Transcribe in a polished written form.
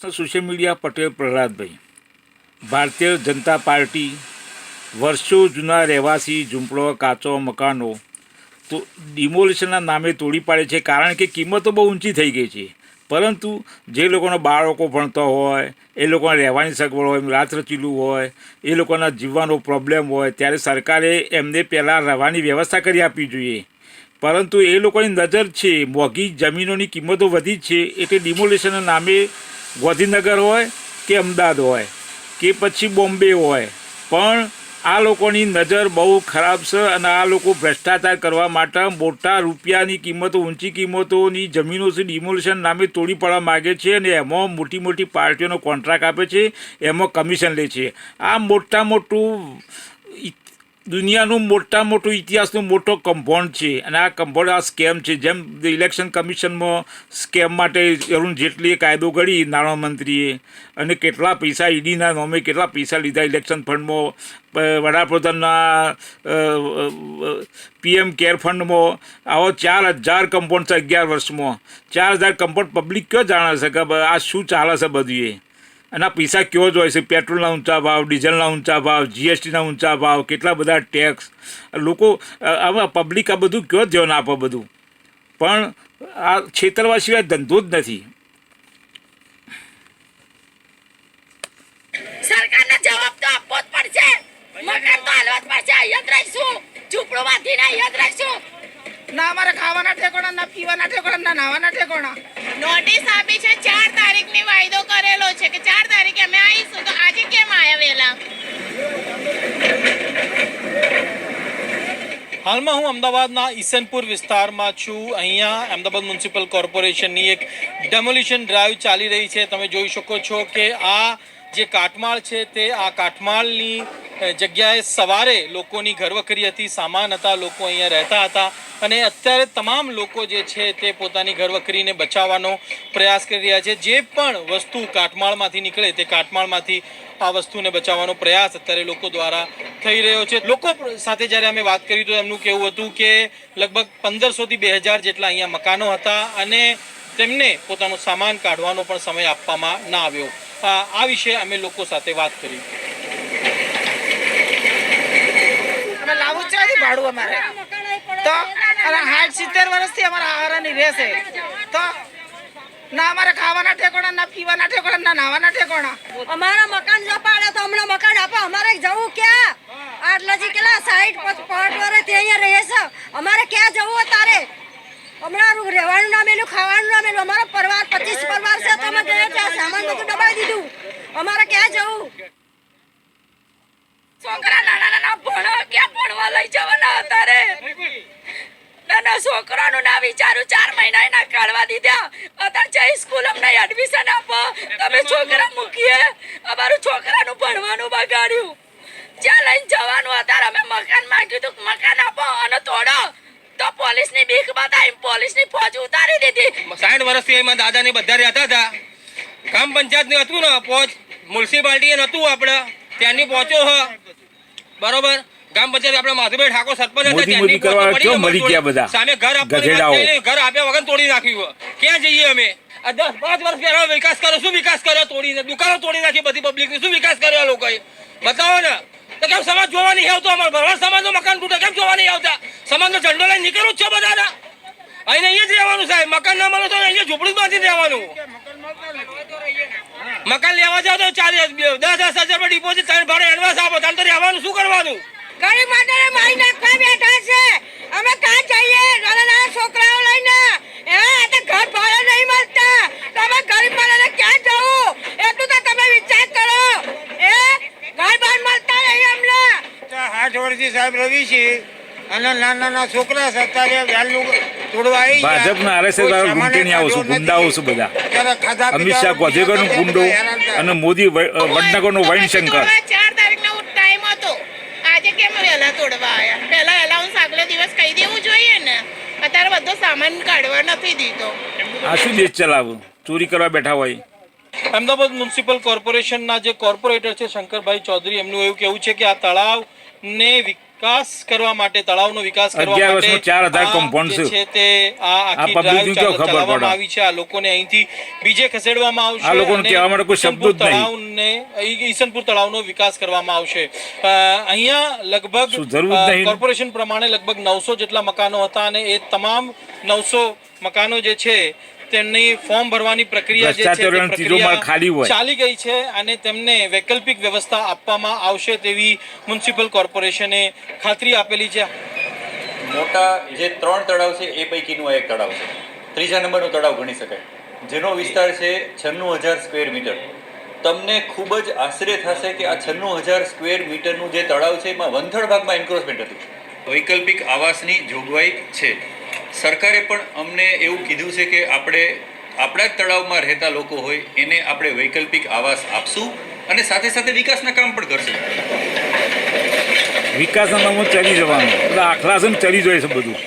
Social media Patel Prahladbhai, Bharatiya Janata party, વર્ષો જૂના રહેવાસી ઝૂંપડો કાચો મકાનો તો ડિમોલિશનના નામે તોડી પાડે છે, કારણ કે કિંમતો બહુ ઊંચી થઈ ગઈ છે. પરંતુ જે લોકોના બાળકો ભણતા હોય, એ લોકોને રહેવાની સગવડ હોય, રાત્રચીલું હોય, એ લોકોના જીવવાનો પ્રોબ્લેમ હોય, ત્યારે સરકારે એમને પહેલાં રહેવાની વ્યવસ્થા કરી આપવી જોઈએ. પરંતુ એ લોકોની નજર છે, મોંઘી જમીનોની કિંમતો વધી છે, એટલે ડિમોલિશનના નામે ગાંધીનગર હોય કે અમદાવાદ હોય કે પછી બોમ્બે હોય, પણ આ લોકોની નજર બહુ ખરાબ છે અને આ લોકો ભ્રષ્ટાચાર કરવા માટે મોટા રૂપિયાની કિંમતો, ઊંચી કિંમતોની જમીનો છે ડિમોલિશન નામે તોડી પાડવા માગે છે અને એમાં મોટી મોટી પાર્ટીઓનો કોન્ટ્રાક્ટ આપે છે, એમાં કમિશન લે છે. આ મોટું દુનિયાનું મોટું ઇતિહાસનું મોટો કમ્પાઉન્ડ છે અને આ કમ્પાઉન્ડ આ સ્કેમ છે. જેમ ઇલેક્શન કમિશનમાં સ્કેમ માટે અરુણ જેટલીએ કાયદો ઘડી નાણામંત્રીએ, અને કેટલા પૈસા ઈડીના નામે કેટલા પૈસા લીધા ઇલેક્શન ફંડમાં, વડાપ્રધાનના PM કેર ફંડમાં આવો 4000 કમ્પાઉન્ડ છે 11 વર્ષમાં. 4000 કમ્પાઉન્ડ પબ્લિક કયો જાણે છે કે આ શું ચાલે છે બધું એ, અને આ પૈસા કયો જ હોય છે? પેટ્રોલના ઊંચા ભાવ, ડિઝલના ઊંચા ભાવ, GSTના ઊંચા ભાવ, કેટલા બધા ટેક્સ. લોકો આમાં પબ્લિક આ બધું કયો ધ્યાન આપે બધું, પણ આ છેતરવા સિવાય ધંધો જ નથી. સરકારને જવાબ તો આપવો જ પડશે. મકાન તો હાલવા જ પડશે. યાદ રાખશું, ઝૂંપડો બાંધીને યાદ રાખશું. ના અમારે ખાવાના ઠેકોણા, ના પીવાના ઠેકોણા, ના નાવાના ઠેકોણા. નોટિસ આપી છે, 4 તારીખની વાયદો કરેલો છે કે 4 તારીખે અમે આવીશું, તો આજે કેમ આવ્યા વહેલા? હાલમાં હું અમદાવાદના ઈસનપુર વિસ્તારમાં છું. અહીંયા અમદાવાદ મ્યુનિસિપલ કોર્પોરેશનની એક ડેમોલિશન ડ્રાઈવ ચાલી રહી છે. તમે જોઈ શકો છો કે આ જે કાટમાળ છે તે આ કાટમાળની જગ્યાએ સવારે લોકોની ઘરવખરી હતી, સામાન હતા, લોકો અહીંયા રહેતા હતા, અને અત્યારે તમામ લોકો જે છે તે પોતાની ઘરવખરીને બચાવવાનો પ્રયાસ કરી રહ્યા છે. જે પણ વસ્તુ કાટમાળમાંથી નીકળે તે કાટમાળમાંથી આ વસ્તુને બચાવવાનો પ્રયાસ અત્યારે લોકો દ્વારા થઈ રહ્યો છે. લોકો સાથે જ્યારે અમે વાત કરી તો એમનું કહેવું હતું કે લગભગ 1500 થી 2000 જેટલા અહીંયા મકાનો હતા અને તેમને પોતાનો સામાન કાઢવાનો પણ સમય આપવામાં ના આવ્યો. આ વિશે અમે લોકો સાથે વાત કરી. અમે લાવવું જ છે ભાડું અમારે તો, અને 60-70 વર્ષથી અમારા આહારની રહેશે તો. ના અમારે ખાવાના ઠેકોણા, ના પીવાના ઠેકોણા, ના નાવાના ઠેકોણા. અમારા મકાન જો પાડે તો હમણાં મકાન આપો. અમારે જવું ક્યાં? આટલા જે કેટલા 60-65 વર્ષથી અહીંયા રહે છે, અમારે ક્યાં જવું અત્યારે? હમણાં રહેવાનું ના મેલું, ખાવાનું ના મેલું. અમારો પરિવાર 25 પરિવાર છે તો અમે ગયા ત્યાં સામાન બધું દબાવી દીધું. અમારે ક્યાં જવું? છોકરા નાના ભણો, ક્યાં ભણવા લઈ જવાના અત્યારે? નાના છોકરાનું ના વિચારું, 4 મહિના એના કાઢવા દીધા. અત્યારે જઈ સ્કૂલ અમને એડમિશન આપો, તમે છોકરા મૂકીએ. અમારું છોકરાનું ભણવાનું બગાડ્યું. જ્યાં લઈને જવાનું અત્યારે અમે મકાન માંગ્યું હતું, મકાન આપો અને તોડો તો પોલીસની બીક બતાવી, પોલીસની ફોજ ઉતારી દીધી. 60 વર્ષથી એમાં દાદાને બધા રહેતા હતા. ગ્રામ પંચાયતની હતું ને પહોંચ, મ્યુનિસિપાલિટી નહોતું, આપણે ત્યાંની પહોંચો હ બરોબર. ગ્રામ પંચાયત આપણે માધુભાઈ ઠાકોર સરપંચ હતા, ત્યાંની સામે ઘર આપ્યા વગર તોડી નાખ્યું. ક્યાં જઈએ અમે? 10-5 વર્ષ પહેલા વિકાસ કર્યો, શું વિકાસ કર્યો? તોડીને દુકાનો તોડી નાખી બધી પબ્લિકની. શું વિકાસ કર્યો આ લોકોએ? બતાવો ને. તો કેમ સમાજ જોવા નહીં આવતો? અમારો ભરવાડ સમાજનું મકાન તૂટે કેમ જોવા નહીં આવતા? સમાજનો ઝંડો લઈને નીકળવું જ છે બધાના. અહીંયા જ રહેવાનું સાહેબ. મકાન ના મળે તો અહીંયા ઝૂંપડી બાંધીને રહેવાનું. મકાન લેવા જાવ તો 10,000 રૂપિયા ડિપોઝિટ ભાડે એડવાન્સ આપો, તારે તો રહેવાનું શું કરવાનું? ગરીબ માટે મારી નાખવા બેઠા છે. અમે કાં જઈએ? નાના છોકરાઓ લઈને ઘર ભાડે નહીં મળતા. તમે ગરીબ માણસને ક્યાં જવું? એટલું તો તમે વિચાર કરો. ઘર ભાડ મળતા નહીં અમને. 60 વર્ષથી સાહેબ રવિ છે અને નાના છોકરા અત્યારે વહેલું તોડવા આવી ગયા. ભાજપના RSS ગુંડણી આવો છું, ગુંડાઓ છું બધા. અમિત શાહ ગોધેગરનું ગુંડો અને મોદી વડનગરનો વૈનશંકર. 4 તારીખનો ટાઈમ હતો, આજે કેમ વહેલા તોડવા આવ્યા? પહેલા એલાઉન્સ આગલા દિવસ કહી દેવું જોઈએ ને. અત્યારે બધો સામાન કાઢવા નથી દીધો. આ શું દેશ ચલાવું? ચોરી કરવા બેઠા હોય. અમદાવાદ મ્યુનિસિપલ કોર્પોરેશનના જે કોર્પોરેટર છે શંકરભાઈ ચૌધરી, એમનું એવું કહેવું છે કે આ તળાવને વિકાસ કરવા માટે, તળાવનો વિકાસ કરવા 11 માટે વર્ષમાં 4000 compound જે છે. છે તે આ આખી public drive ને કેવું ખબર ચલાવવામાં પડે? આવી છે. આ લોકોને અહીંથી બીજે ખસેડવામાં આવશે. આ લોકોને અને કહેવા માટે કોઈ શબ્દો જ નહીં. ઈસનપુર તળાવનો વિકાસ કરવામાં આવશે. અહીંયા લગભગ શું જરૂર જ નહીં? કોર્પોરેશન પ્રમાણે લગભગ 900 જેટલા મકાનો હતા અને એ તમામ 900 મકાનો જે છે તેમની ફોર્મ ભરવાની પ્રક્રિયા જે છે તે ભ્રષ્ટાચારનો ત્રીજો માળ ખાલી હોય. ચાલી ગઈ છે અને તેમને વૈકલ્પિક વ્યવસ્થા આપવામાં આવશે તેવી મ્યુનિસિપલ કોર્પોરેશને ખાતરી આપેલી છે. મોટા જે 3 તળાવ છે એ પૈકીનું આ એક તળાવ છે. ત્રીજા નંબરનું તળાવ ગણી શકાય, જેનો વિસ્તાર છે 96,000 સ્ક્વેર મીટર. તમને ખૂબ જ આશ્ચર્ય થશે કે આ 96,000 સ્ક્વેર મીટરનું જે તળાવ છે એમાં 1/3 ભાગમાં એન્ક્રોચમેન્ટ હતું. વૈકલ્પિક આવાસની જોગવાઈ છે. સરકારે પણ અમને એવું કીધું છે કે આપણે આપણા જ તળાવમાં રહેતા લોકો હોય એને આપણે વૈકલ્પિક આવાસ આપશું અને સાથે સાથે વિકાસના કામ પણ કરશું. વિકાસના નામમાં ચલી જવાનું, બધા આખલા છે ને ચલી જાય છે બધું.